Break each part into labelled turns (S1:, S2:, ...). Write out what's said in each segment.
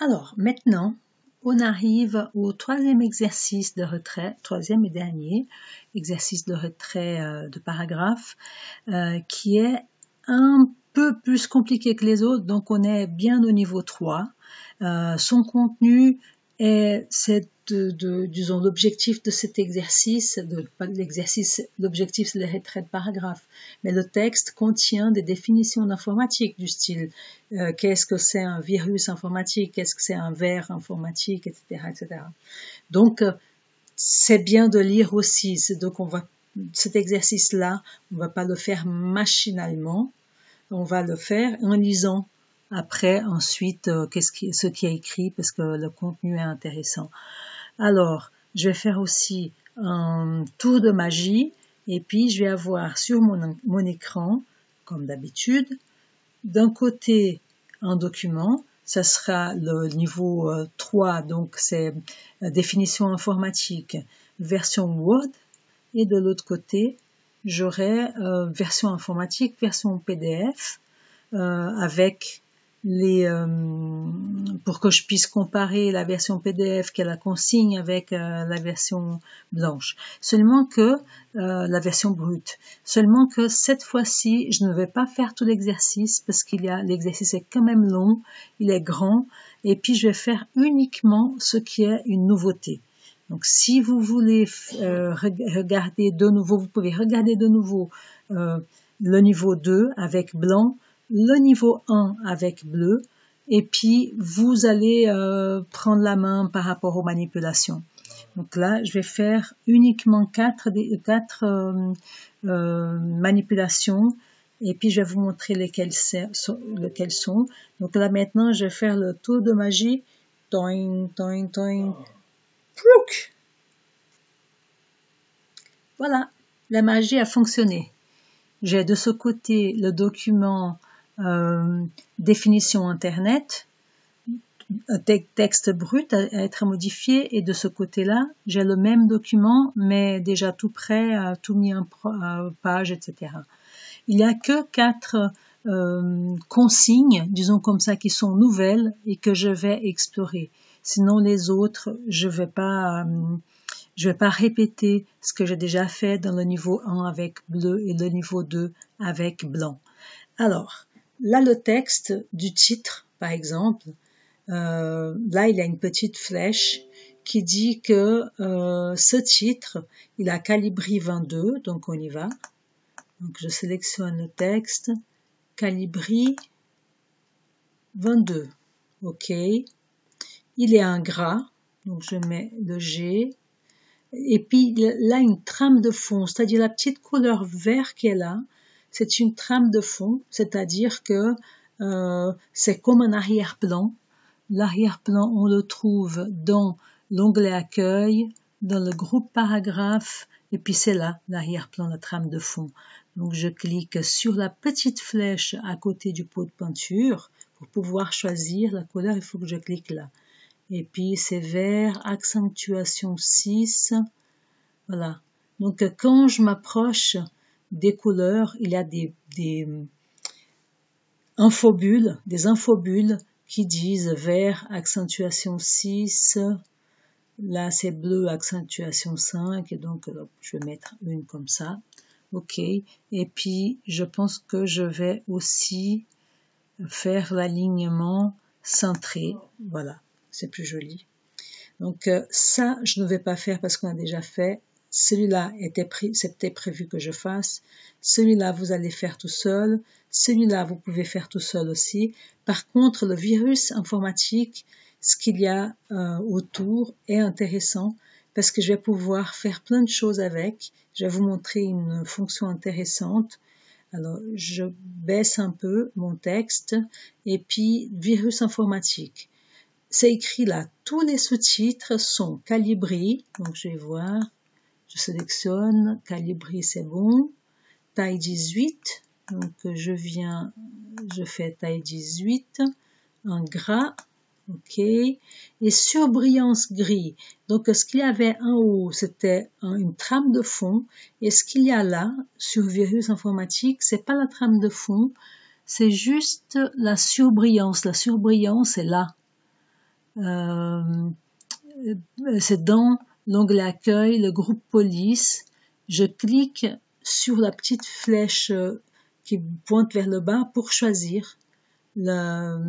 S1: Alors, maintenant, on arrive au troisième exercice de retrait, troisième et dernier exercice de retrait de paragraphe, qui est un peu plus compliqué que les autres, donc on est bien au niveau 3. Son contenu est, disons, l'objectif de cet exercice, l'objectif c'est le retrait de paragraphe, mais le texte contient des définitions d'informatique du style qu'est-ce que c'est un virus informatique, qu'est-ce que c'est un ver informatique, etc., etc. Donc c'est bien de lire aussi. Donc cet exercice-là, on va pas le faire machinalement, on va le faire en lisant après ensuite ce qui est écrit parce que le contenu est intéressant. Alors, je vais faire aussi un tour de magie et puis je vais avoir sur mon écran, comme d'habitude, d'un côté un document, ça sera le niveau 3, donc c'est définition informatique, version Word, et de l'autre côté, j'aurai version informatique, version PDF, avec pour que je puisse comparer la version PDF qui est la consigne avec la version blanche. Seulement que la version brute. Seulement que cette fois-ci, je ne vais pas faire tout l'exercice parce l'exercice est quand même long, il est grand, et puis je vais faire uniquement ce qui est une nouveauté. Donc, si vous voulez regarder de nouveau, vous pouvez regarder de nouveau le niveau 2 avec blanc, le niveau 1 avec bleu, et puis vous allez prendre la main par rapport aux manipulations. Donc là, je vais faire uniquement 4 manipulations, et puis je vais vous montrer lesquelles sont. Donc là, maintenant, je vais faire le tour de magie. Toing, toing, toing. Plouc! Voilà, la magie a fonctionné. J'ai de ce côté le document définition internet, un texte brut à être modifié, et de ce côté-là, j'ai le même document, mais déjà tout prêt, tout mis en page, etc. Il n'y a que 4 consignes, disons comme ça, qui sont nouvelles et que je vais explorer. Sinon, les autres, je vais pas répéter ce que j'ai déjà fait dans le niveau 1 avec bleu et le niveau 2 avec blanc. Alors, là, le texte du titre, par exemple, là, il y a une petite flèche qui dit que ce titre, il a Calibri 22, donc on y va. Donc, je sélectionne le texte, Calibri 22, ok. Il est en gras, donc je mets le G. Et puis là, une trame de fond, c'est-à-dire la petite couleur vert qui est là, c'est une trame de fond, c'est-à-dire que c'est comme un arrière-plan. L'arrière-plan, on le trouve dans l'onglet accueil, dans le groupe paragraphe, et puis c'est là, l'arrière-plan, la trame de fond. Donc je clique sur la petite flèche à côté du pot de peinture. Pour pouvoir choisir la couleur, il faut que je clique là. Et puis c'est vert, accentuation 6, voilà. Donc quand je m'approche des couleurs, il y a des infobules qui disent vert, accentuation 6, là c'est bleu, accentuation 5, et donc je vais mettre une comme ça, ok. Et puis je pense que je vais aussi faire l'alignement centré, voilà. C'est plus joli. Donc ça, je ne vais pas faire parce qu'on a déjà fait. Celui-là c'était prévu que je fasse. Celui-là, vous allez faire tout seul. Celui-là, vous pouvez faire tout seul aussi. Par contre, le virus informatique, ce qu'il y a autour est intéressant parce que je vais pouvoir faire plein de choses avec. Je vais vous montrer une fonction intéressante. Alors, je baisse un peu mon texte et puis virus informatique. C'est écrit là, tous les sous-titres sont Calibri, donc je vais voir, je sélectionne, Calibri c'est bon, taille 18, donc je fais taille 18, en gras, ok, et surbrillance gris, donc ce qu'il y avait en haut c'était une trame de fond, et ce qu'il y a là, sur virus informatique, c'est pas la trame de fond, c'est juste la surbrillance est là. c'est dans l'onglet accueil, le groupe police. Je clique sur la petite flèche qui pointe vers le bas pour choisir la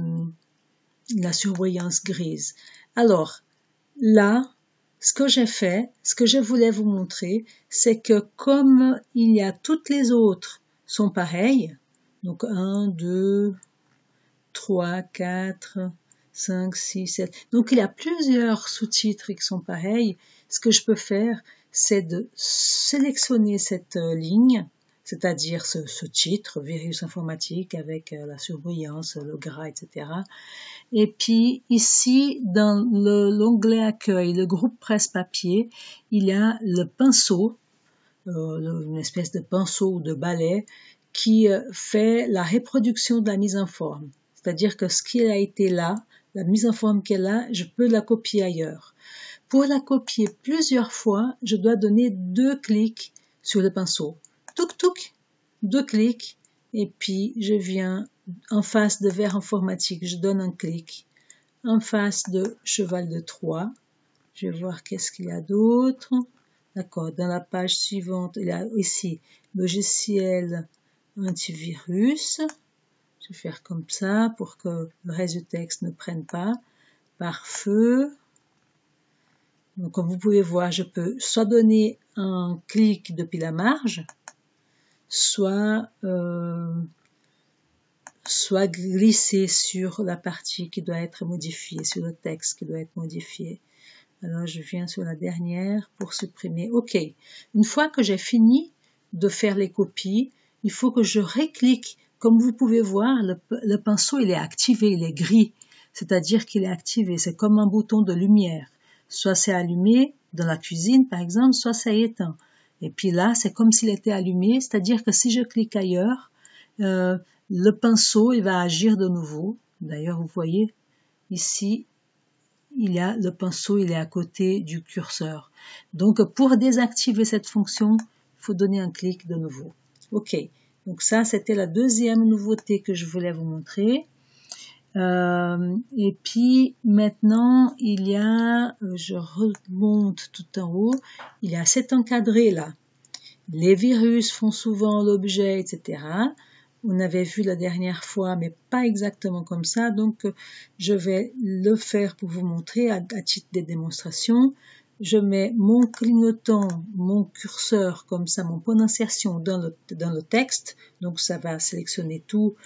S1: surbrillance grise. Alors, là, ce que j'ai fait, ce que je voulais vous montrer, c'est que comme il y a toutes les autres sont pareilles, donc 1, 2, 3, 4, 5, 6, 7. Donc il y a plusieurs sous-titres qui sont pareils. Ce que je peux faire, c'est de sélectionner cette ligne, c'est-à-dire ce titre, virus informatique avec la surbrillance, le gras, etc. Et puis ici, dans l'onglet accueil, le groupe presse-papier, il y a le pinceau, une espèce de pinceau ou de balai, qui fait la reproduction de la mise en forme. C'est-à-dire que ce qui a été là, la mise en forme qu'elle a, je peux la copier ailleurs. Pour la copier plusieurs fois, je dois donner 2 clics sur le pinceau. Touc touc, 2 clics, et puis je viens en face de verre informatique, je donne un clic. En face de cheval de Troie, je vais voir qu'est-ce qu'il y a d'autre. D'accord, dans la page suivante, il y a ici logiciel antivirus. Je vais faire comme ça pour que le reste du texte ne prenne pas. Pare-feu. Donc, comme vous pouvez voir, je peux soit donner un clic depuis la marge, soit glisser sur la partie qui doit être modifiée, sur le texte qui doit être modifié. Alors, je viens sur la dernière pour supprimer. OK. Une fois que j'ai fini de faire les copies, il faut que je reclique. Comme vous pouvez voir, le pinceau, il est activé, il est gris. C'est-à-dire qu'il est activé. C'est comme un bouton de lumière. Soit c'est allumé dans la cuisine, par exemple, soit c'est éteint. Et puis là, c'est comme s'il était allumé. C'est-à-dire que si je clique ailleurs, le pinceau, il va agir de nouveau. D'ailleurs, vous voyez, ici, il y a le pinceau, il est à côté du curseur. Donc, pour désactiver cette fonction, il faut donner un clic de nouveau. OK. Donc ça, c'était la deuxième nouveauté que je voulais vous montrer. Et puis, maintenant, il y a, je remonte tout en haut, il y a cet encadré là. Les virus font souvent l'objet, etc. On avait vu la dernière fois, mais pas exactement comme ça. Donc, je vais le faire pour vous montrer à titre de démonstration. Je mets mon clignotant, mon curseur, comme ça, mon point d'insertion dans le texte. Donc, ça va sélectionner tout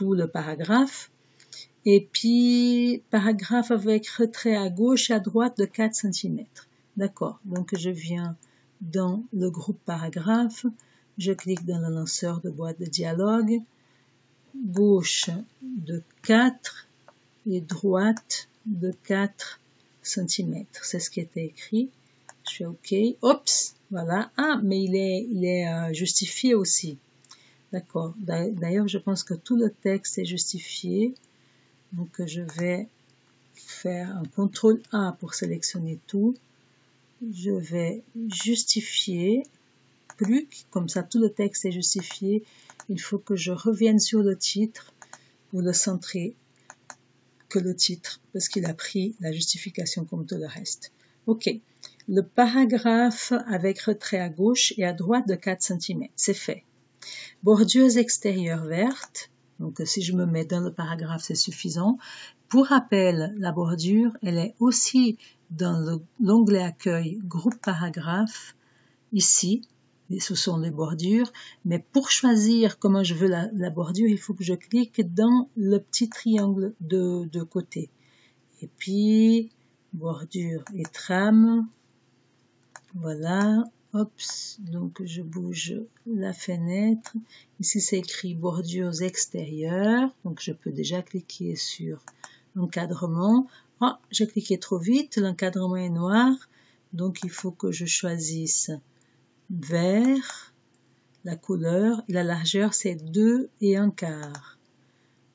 S1: le paragraphe. Et puis, paragraphe avec retrait à gauche et à droite de 4 cm. D'accord. Donc, je viens dans le groupe paragraphe. Je clique dans le lanceur de boîte de dialogue, gauche de 4 et droite de 4 cm. C'est ce qui était écrit. Je fais OK. Oups, voilà. Ah, mais il est justifié aussi. D'accord. D'ailleurs, je pense que tout le texte est justifié. Donc, je vais faire un CTRL A pour sélectionner tout. Je vais justifier. Plus, comme ça tout le texte est justifié, il faut que je revienne sur le titre pour le centrer que le titre, parce qu'il a pris la justification comme tout le reste. OK. Le paragraphe avec retrait à gauche et à droite de 4 cm, c'est fait. Bordure extérieure verte, donc si je me mets dans le paragraphe, c'est suffisant. Pour rappel, la bordure, elle est aussi dans l'onglet accueil, groupe paragraphe, ici. Et ce sont les bordures, mais pour choisir comment je veux la bordure, il faut que je clique dans le petit triangle de côté. Et puis, bordure et trame, voilà, hop, donc je bouge la fenêtre. Ici, c'est écrit bordures extérieures, donc je peux déjà cliquer sur encadrement. Oh, j'ai cliqué trop vite, l'encadrement est noir, donc il faut que je choisisse vert, la couleur, la largeur c'est 2 1/4.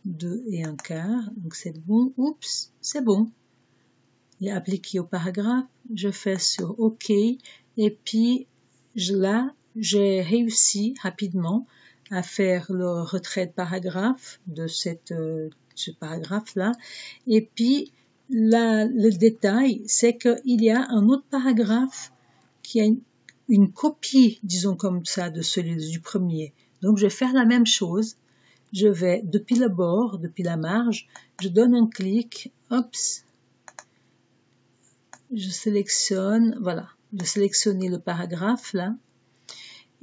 S1: 2 1/4, donc c'est bon, oups, c'est bon. Il est appliqué au paragraphe, je fais sur OK, et puis là, j'ai réussi rapidement à faire le retrait de paragraphe de ce paragraphe-là, et puis le détail, c'est qu'il y a un autre paragraphe qui a une copie, disons comme ça, de celui du premier. Donc je vais faire la même chose. Je vais, depuis le bord, depuis la marge, je donne un clic, hop, je sélectionne, voilà, je sélectionne le paragraphe là,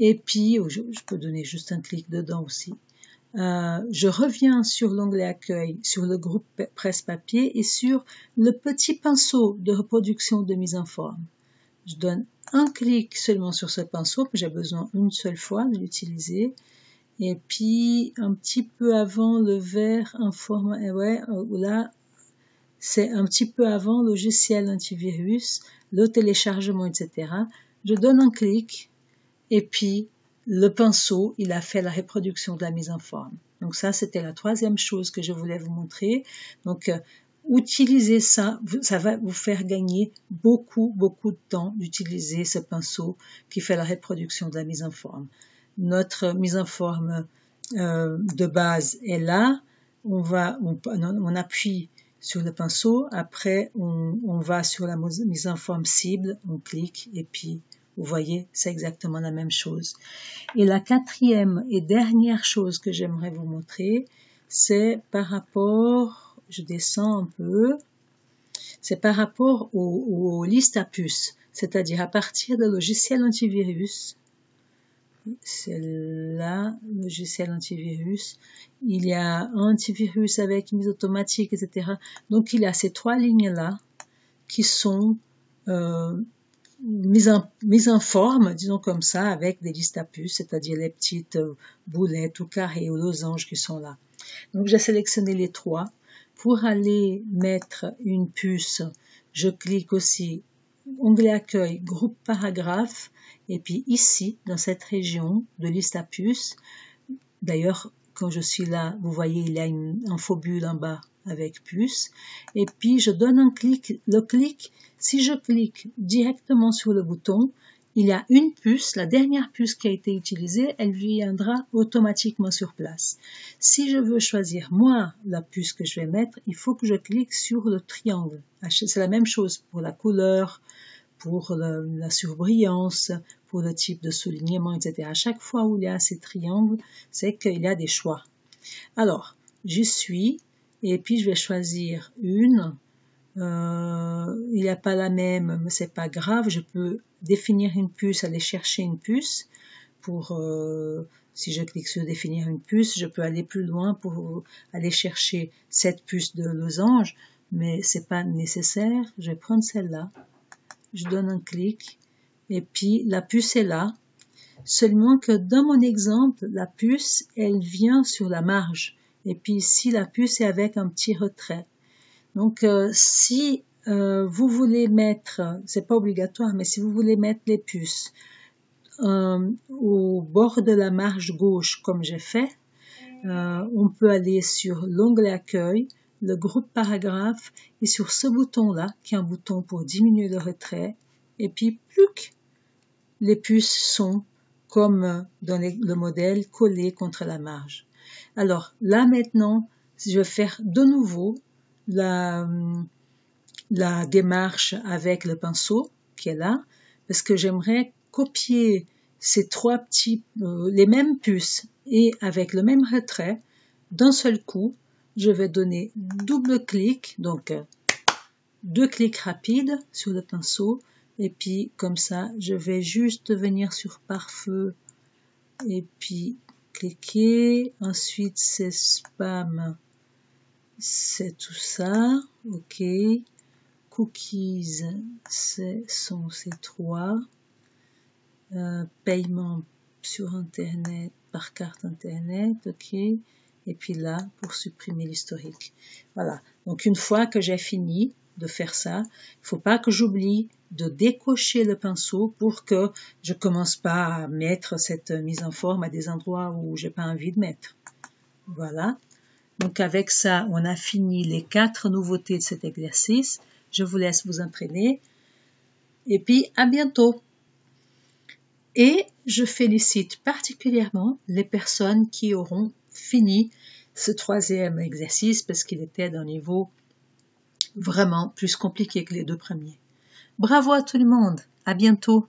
S1: et puis je peux donner juste un clic dedans aussi. Je reviens sur l'onglet accueil, sur le groupe presse-papier et sur le petit pinceau de reproduction de mise en forme. Je donne un clic seulement sur ce pinceau, que j'ai besoin une seule fois de l'utiliser. Et puis, un petit peu avant le vert en forme, là, c'est un petit peu avant le logiciel antivirus, le téléchargement, etc. Je donne un clic, et puis, le pinceau, il a fait la reproduction de la mise en forme. Donc ça, c'était la troisième chose que je voulais vous montrer. Donc, utilisez ça, ça va vous faire gagner beaucoup de temps d'utiliser ce pinceau qui fait la reproduction de la mise en forme. Notre mise en forme de base est là. On appuie sur le pinceau. Après, on va sur la mise en forme cible, on clique et puis vous voyez, c'est exactement la même chose. Et la quatrième et dernière chose que j'aimerais vous montrer, c'est par rapport, je descends un peu, c'est par rapport aux listes à puces, c'est-à-dire à partir de logiciel antivirus. C'est là, logiciel antivirus. Il y a un antivirus avec mise automatique, etc. Donc il y a ces trois lignes-là qui sont mise en forme, disons comme ça, avec des listes à puces, c'est-à-dire les petites boulettes ou carrés ou losanges qui sont là. Donc j'ai sélectionné les trois. Pour aller mettre une puce, je clique aussi onglet accueil, groupe paragraphe, et puis ici, dans cette région de liste à puces, d'ailleurs, quand je suis là, vous voyez, il y a une infobule en bas avec puce, et puis je donne un clic, si je clique directement sur le bouton, il y a une puce, la dernière puce qui a été utilisée, elle viendra automatiquement sur place. Si je veux choisir moi la puce que je vais mettre, il faut que je clique sur le triangle. C'est la même chose pour la couleur, pour la surbrillance, pour le type de soulignement, etc. À chaque fois où il y a ces triangles, c'est qu'il y a des choix. Alors, j'y suis, et puis je vais choisir une. Il n'y a pas la même, mais c'est pas grave, je peux définir une puce, aller chercher une puce si je clique sur définir une puce, je peux aller plus loin pour aller chercher cette puce de losange, mais c'est pas nécessaire, je vais prendre celle-là, je donne un clic, et puis la puce est là, seulement que dans mon exemple, la puce, elle vient sur la marge, et puis ici la puce est avec un petit retrait. Donc, si vous voulez mettre, c'est pas obligatoire, mais si vous voulez mettre les puces au bord de la marge gauche, comme j'ai fait, on peut aller sur l'onglet accueil, le groupe paragraphe, et sur ce bouton-là, qui est un bouton pour diminuer le retrait, et puis plus les puces sont, comme dans le modèle, collées contre la marge. Alors, là maintenant, si je vais faire de nouveau la démarche avec le pinceau qui est là, parce que j'aimerais copier ces trois les mêmes puces et avec le même retrait, d'un seul coup, je vais donner double clic, donc 2 clics rapides sur le pinceau, et puis comme ça, je vais juste venir sur pare-feu, et puis cliquer, ensuite c'est spam, c'est tout ça, ok, cookies, sont ces trois, paiement sur internet, par carte internet, ok, et puis là, pour supprimer l'historique. Voilà, donc une fois que j'ai fini de faire ça, il faut pas que j'oublie de décocher le pinceau pour que je commence pas à mettre cette mise en forme à des endroits où j'ai pas envie de mettre. Voilà. Donc avec ça, on a fini les 4 nouveautés de cet exercice. Je vous laisse vous entraîner. Et puis, à bientôt. Et je félicite particulièrement les personnes qui auront fini ce 3e exercice parce qu'il était d'un niveau vraiment plus compliqué que les deux premiers. Bravo à tout le monde, à bientôt.